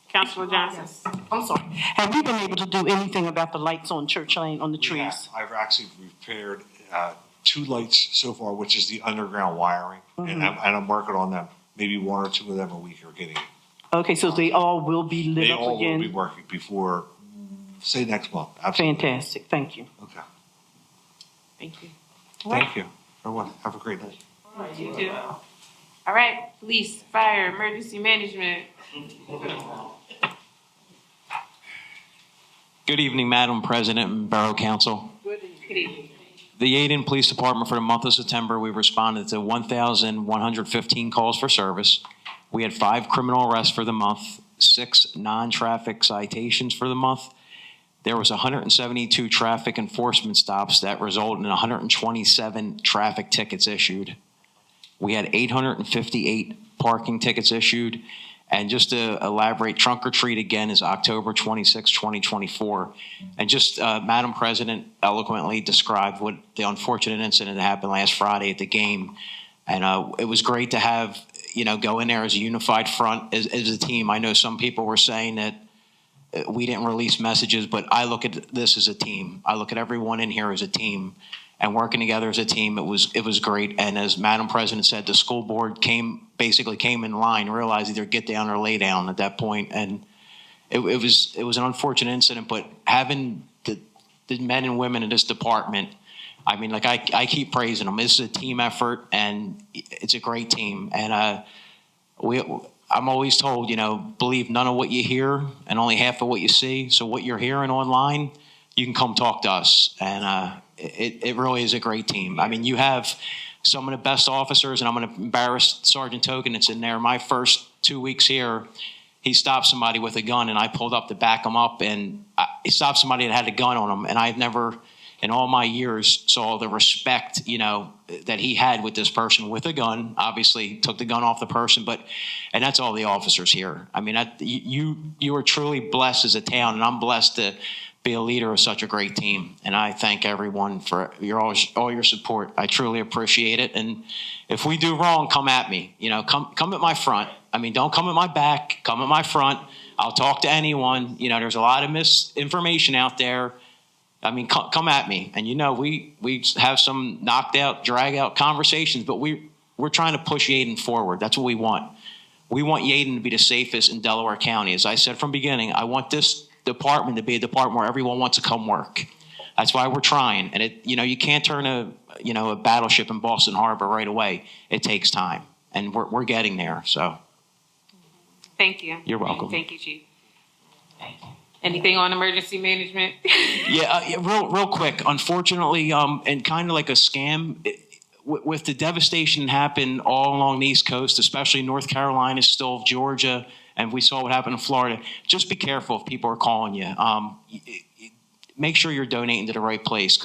Councilor Johnson. I'm sorry. Have we been able to do anything about the lights on Church Lane on the trees? Yeah, I've actually repaired 2 lights so far, which is the underground wiring, and I'm working on them. Maybe 1 or 2 of them a week are getting. Okay, so they all will be lit They up all again? will be working before, say, next month. Absolutely. Fantastic. Thank you. Okay. Thank you. Thank you. Everyone, have a great night. You too. All right, police, fire, emergency management. Good evening, Madam President and Borough Council. The Yeadon Police Department for the month of September, we responded to 1,115 calls for service. We had 5 criminal arrests for the month, 6 non-traffic citations for the month. There was 172 traffic enforcement stops that resulted in 127 traffic tickets issued. We had 858 parking tickets issued. And just to elaborate, trunk or treat again is October 26, 2024. And just Madam President eloquently described what the unfortunate incident that happened last Friday at the game. And it was great to have, go in there as a unified front, as a team. I know some people were saying that we didn't release messages, but I look at this as a team. I look at everyone in here as a team. And working together as a team, it was great. And as Madam President said, the school board basically came in line, realized either get down or lay down at that point. And it was an unfortunate incident, but having the men and women in this department, I mean, like I keep praising them. This is a team effort, and it's a great team. And I'm always told, believe none of what you hear and only half of what you see. So what you're hearing online, you can come talk to us. And it really is a great team. I mean, you have some of the best officers, and I'm going to embarrass Sergeant Token that's in there. My first 2 weeks here, he stopped somebody with a gun, and I pulled up to back him up, and he stopped somebody that had a gun on him. And I've never, in all my years, saw the respect, that he had with this person with a gun. Obviously, took the gun off the person, and that's all the officers here. I mean, you are truly blessed as a town, and I'm blessed to be a leader of such a great team. And I thank everyone for all your support. I truly appreciate it. And if we do wrong, come at me. Come at my front. I mean, don't come at my back. Come at my front. I'll talk to anyone. There's a lot of misinformation out there. I mean, come at me. And we have some knocked out, drag out conversations, but we're trying to push Yeadon forward. That's what we want. We want Yeadon to be the safest in Delaware County. As I said from the beginning, I want this department to be a department where everyone wants to come work. That's why we're trying. And you can't turn a battleship in Boston Harbor right away. It takes time, and we're getting there. So, thank you. You're welcome. Thank you, Chief. Anything on emergency management? Yeah, real quick. Unfortunately, and kind of like a scam, with the devastation that happened all along the East Coast, especially North Carolina, still Georgia. And we saw what happened in Florida. Just be careful if people are calling you. Make sure you're donating to the right place,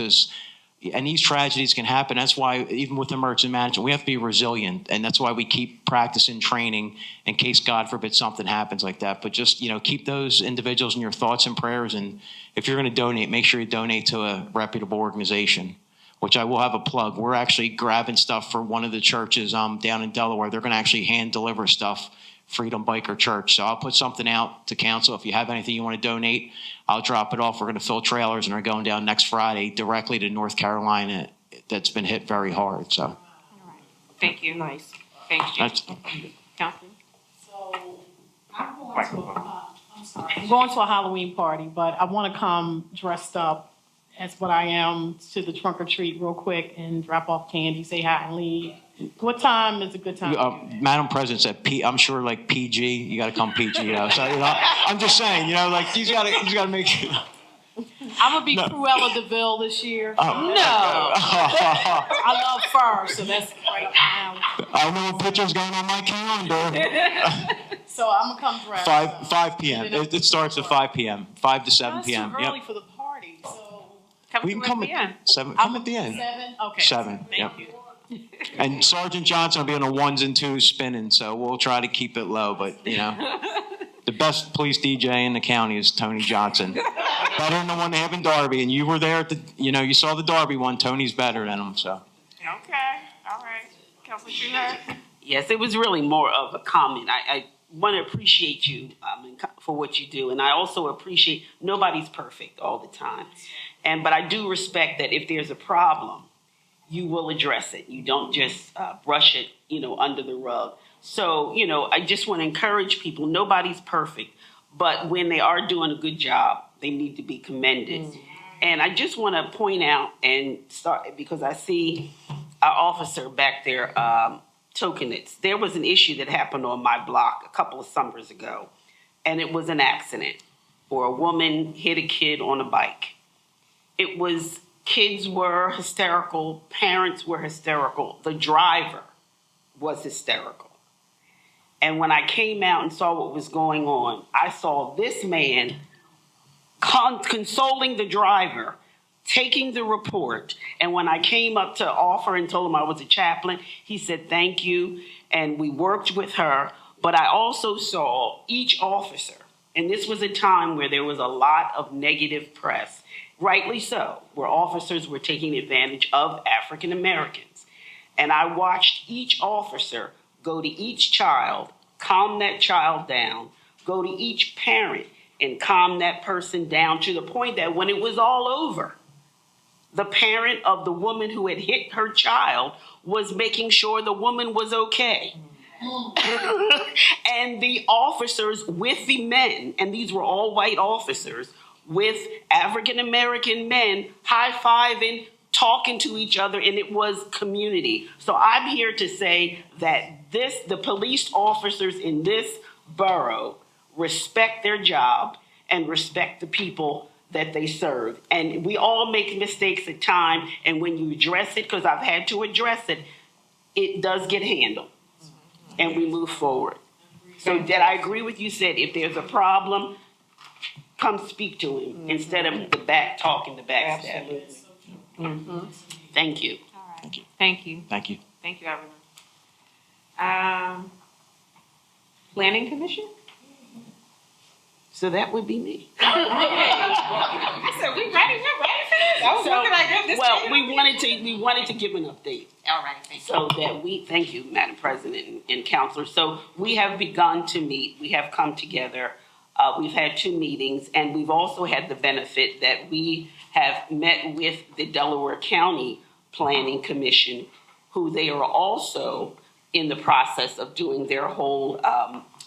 and these tragedies can happen. That's why, even with emergency management, we have to be resilient. And that's why we keep practicing training in case, God forbid, something happens like that. But just, keep those individuals in your thoughts and prayers. And if you're going to donate, make sure you donate to a reputable organization, which I will have a plug. We're actually grabbing stuff for one of the churches down in Delaware. They're going to actually hand deliver stuff, Freedom Biker Church. So I'll put something out to council. If you have anything you want to donate, I'll drop it off. We're going to fill trailers, and we're going down next Friday directly to North Carolina. That's been hit very hard. So, All right. Thank you. Nice. Thanks, Chief. Councilman? So I'm going to a Halloween party, but I want to come dressed up as what I am to the trunk or treat real quick and drop off candy, say hi, and leave. What time is a good time? Madam President said, I'm sure like PG, you got to come PG. So, I'm just saying, you got to make it. I'm going to be Cruella DeVille this year. Oh. No. I love fur, so that's right now. I don't know what picture's going on my calendar. So I'm going to come dressed. 5 p.m. It starts at 5 p.m. 5 to 7 p.m. That's too early for the party, so. We can come at 7. Come at the end. 7? Okay. 7. Thank you. And Sergeant Johnson will be on the 1s and 2s spinning, so we'll try to keep it low. But, the best police DJ in the county is Tony Johnson. Better than the one they have in Darby. And you were there at you saw the Darby one. Tony's better than him, so. Okay. All right. Councilman Schuher? Yes, it was really more of a comment. I want to appreciate you for what you do. And I also appreciate nobody's perfect all the time. But I do respect that if there's a problem, you will address it. You don't just brush it, under the rug. So, I just want to encourage people. Nobody's perfect, but when they are doing a good job, they need to be commended. And I just want to point out and start, because I see our officer back there, Tokenitz. There was an issue that happened on my block a couple of summers ago, and it was an accident where a woman hit a kid on a bike. It was Kids were hysterical, parents were hysterical, the driver was hysterical. And when I came out and saw what was going on, I saw this man consoling the driver, taking the report. And when I came up to offer and told him I was a chaplain, he said, thank you. And we worked with her. But I also saw each officer, and this was a time where there was a lot of negative press, rightly so, where officers were taking advantage of African Americans. And I watched each officer go to each child, calm that child down, go to each parent and calm that person down to the point that when it was all over, the parent of the woman who had hit her child was making sure the woman was okay. And the officers with the men, and these were all white officers, with African American men high-fiving, talking to each other, and it was community. So I'm here to say that the police officers in this borough respect their job and respect the people that they serve. And we all make mistakes at times, and when you address it, because I've had to address it, it does get handled, and we move forward. So did I agree with you, said if there's a problem, come speak to him instead of the back talking, the backstab. Thank you. All right. Thank you. Thank you. Thank you. Thank you, everyone. Planning Commission? So that would be me. I said, we ready? We're ready for this? I was looking like this. Well, we wanted to give an update. All right, thank you. So that thank you, Madam President and Councilor. So we have begun to meet. We have come together. We've had 2 meetings, and we've also had the benefit that we have met with the Delaware County Planning Commission, who they are also in the process of doing their whole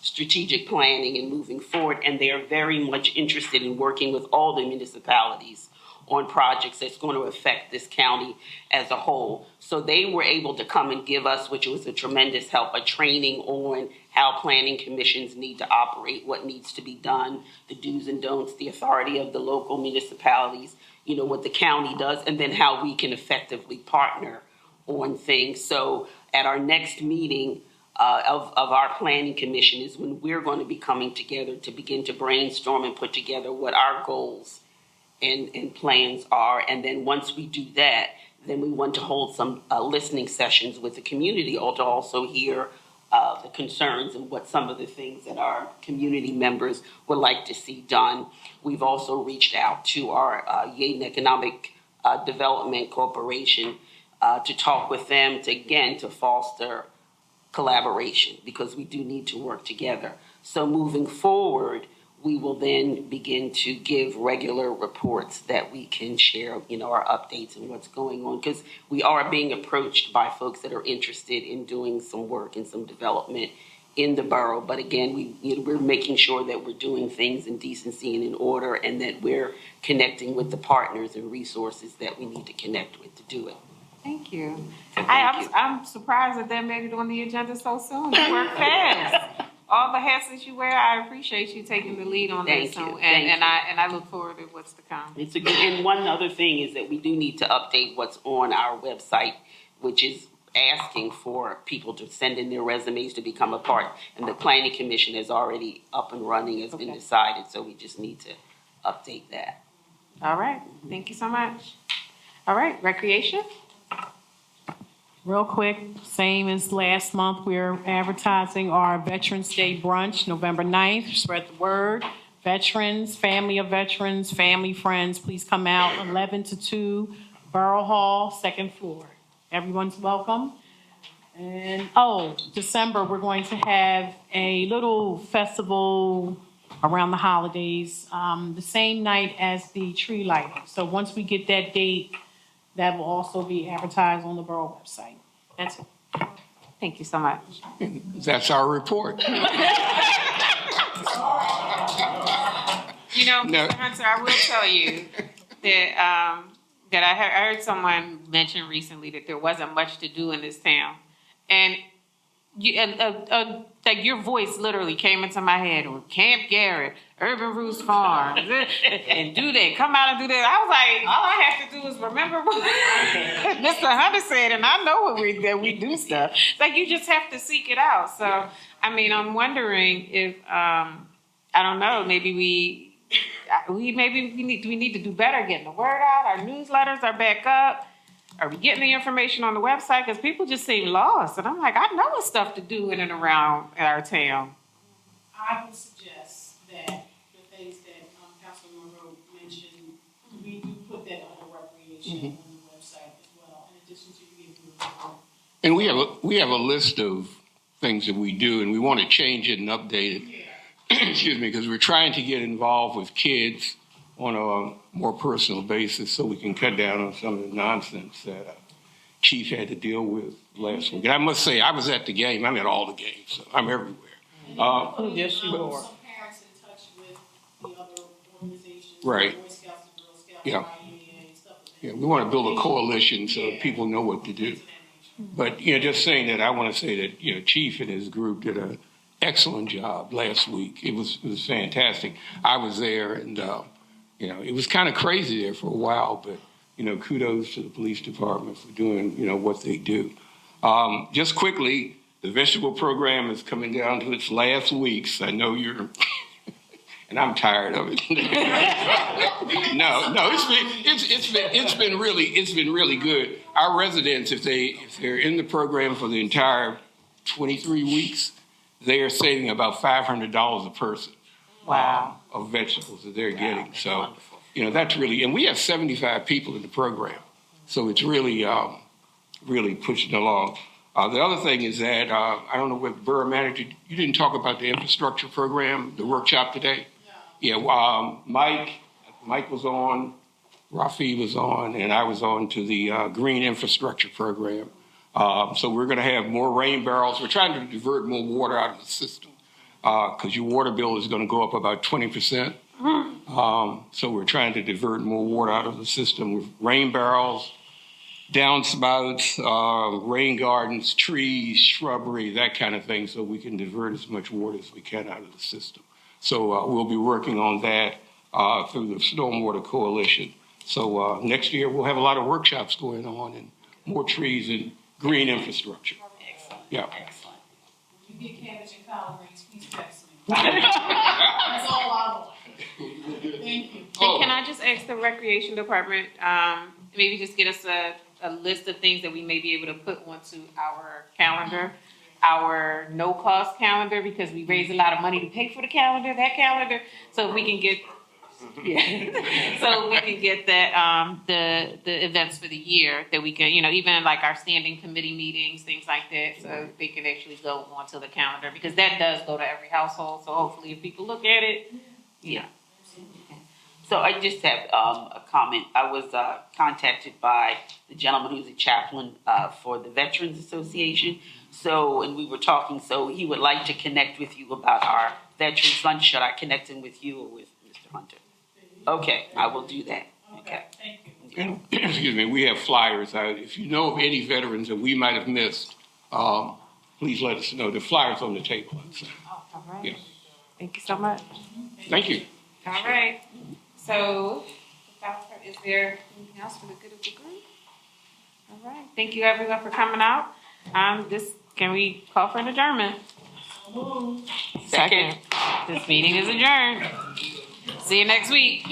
strategic planning and moving forward, and they are very much interested in working with all the municipalities on projects that's going to affect this county as a whole. So they were able to come and give us, which was a tremendous help, a training on how planning commissions need to operate, what needs to be done, the do's and don'ts, the authority of the local municipalities, what the county does, and then how we can effectively partner on things. So at our next meeting of our planning commission is when we're going to be coming together to begin to brainstorm and put together what our goals and plans are. And then once we do that, then we want to hold some listening sessions with the community to also hear the concerns and what some of the things that our community members would like to see done. We've also reached out to our Yeadon Economic Development Corporation to talk with them to foster collaboration, because we do need to work together. So moving forward, we will then begin to give regular reports that we can share, our updates and what's going on, because we are being approached by folks that are interested in doing some work and some development in the borough. But again, we're making sure that we're doing things in decency and in order, and that we're connecting with the partners and resources that we need to connect with to do it. Thank you. So I'm surprised that made it on the agenda so soon. You work fast. All the hats that you wear, I appreciate you taking the lead on this. Thank you. And I look forward to what's to come. It's a good. And one other thing is that we do need to update what's on our website, which is asking for people to send in their resumes to become a part. And the Planning Commission is already up and running, has been decided. So we just need to update that. All right. Thank you so much. All right. Recreation. Real quick, same as last month, we're advertising our Veterans Day brunch, November 9th. Spread the word. Veterans, family of veterans, family, friends, please come out 11 to 2, Borough Hall, 2nd floor. Everyone's welcome. And, December, we're going to have a little festival around the holidays, the same night as the tree lighting. So once we get that date, that will also be advertised on the borough website. That's it. Thank you so much. That's our report. Mr. Hunter, I will tell you that I heard someone mention recently that there wasn't much to do in this town, and like your voice literally came into my head. Or Camp Garrett, Urban Roost Farms, and do that, come out and do that. I was like, all I have to do is remember what Mr. Hunter said, and I know that we do stuff. It's like you just have to seek it out. So, I mean, I'm wondering if, I don't know, maybe we need to do better getting the word out. Our newsletters are back up. Are we getting the information on the website? Because people just seem lost. And I'm like, I know it's stuff to do in and around our town. I would suggest that the things that Councilman Monroe mentioned, we do put that under recreation on the website as well, in addition to Yeadon. And we have a list of things that we do, and we want to change it and update it. Excuse me, because we're trying to get involved with kids on a more personal basis so we can cut down on some of the nonsense that Chief had to deal with last week. And I must say, I was at the game. I'm at all the games, so I'm everywhere. Yes, you are. Some parents in touch with the other organizations, right. Boy Scouts and Girl Scouts, yeah. IEA, stuff like that. Yeah, we want to build a coalition so people know what to do. But, just saying that, I want to say that, Chief and his group did an excellent job last week. It was fantastic. I was there, and, it was kind of crazy there for a while, but, kudos to the police department for doing, what they do. Just quickly, the vegetable program is coming down to its last weeks. I know you're, and I'm tired of it. No, it's been really good. Our residents, if they're in the program for the entire 23 weeks, they are saving about $500 a person. Wow. Of vegetables that they're getting. So, that's really, and we have 75 people in the program. So it's really, really pushing along. The other thing is that, I don't know what borough manager, you didn't talk about the infrastructure program, the workshop today? Yeah, Mike was on, Rafi was on, and I was on to the green infrastructure program. So we're gonna have more rain barrels. We're trying to divert more water out of the system because your water bill is gonna go up about 20%. So we're trying to divert more water out of the system with rain barrels, downspouts, rain gardens, trees, shrubbery, that kind of thing, so we can divert as much water as we can out of the system. So we'll be working on that through the Stormwater Coalition. So next year we'll have a lot of workshops going on and more trees and green infrastructure. Excellent. Yeah. Excellent. When you get cabbage and collard greens, please text me. That's all I want. Thank you. And can I just ask the recreation department, maybe just get us a list of things that we may be able to put onto our calendar, our no-cost calendar, because we raise a lot of money to pay for that calendar, so we can get, so we can get that, the events for the year that we can, even like our standing committee meetings, things like that, so they can actually go onto the calendar, because that does go to every household, so hopefully if people look at it, So I just have a comment. I was contacted by the gentleman who's a chaplain for the Veterans Association. So, and we were talking, so he would like to connect with you about our Veterans Lunch. Should I connect him with you or with Mr. Hunter? Okay, I will do that. Okay. Thank you. And, excuse me, we have flyers out. If you know of any veterans that we might have missed, please let us know. The flyers on the table. all right. Yeah. Thank you so much. Thank you. All right. So, is there anything else for the good of the group? All right. Thank you, everyone, for coming out. Can we call for an adjournment? Second. This meeting is adjourned. See you next week.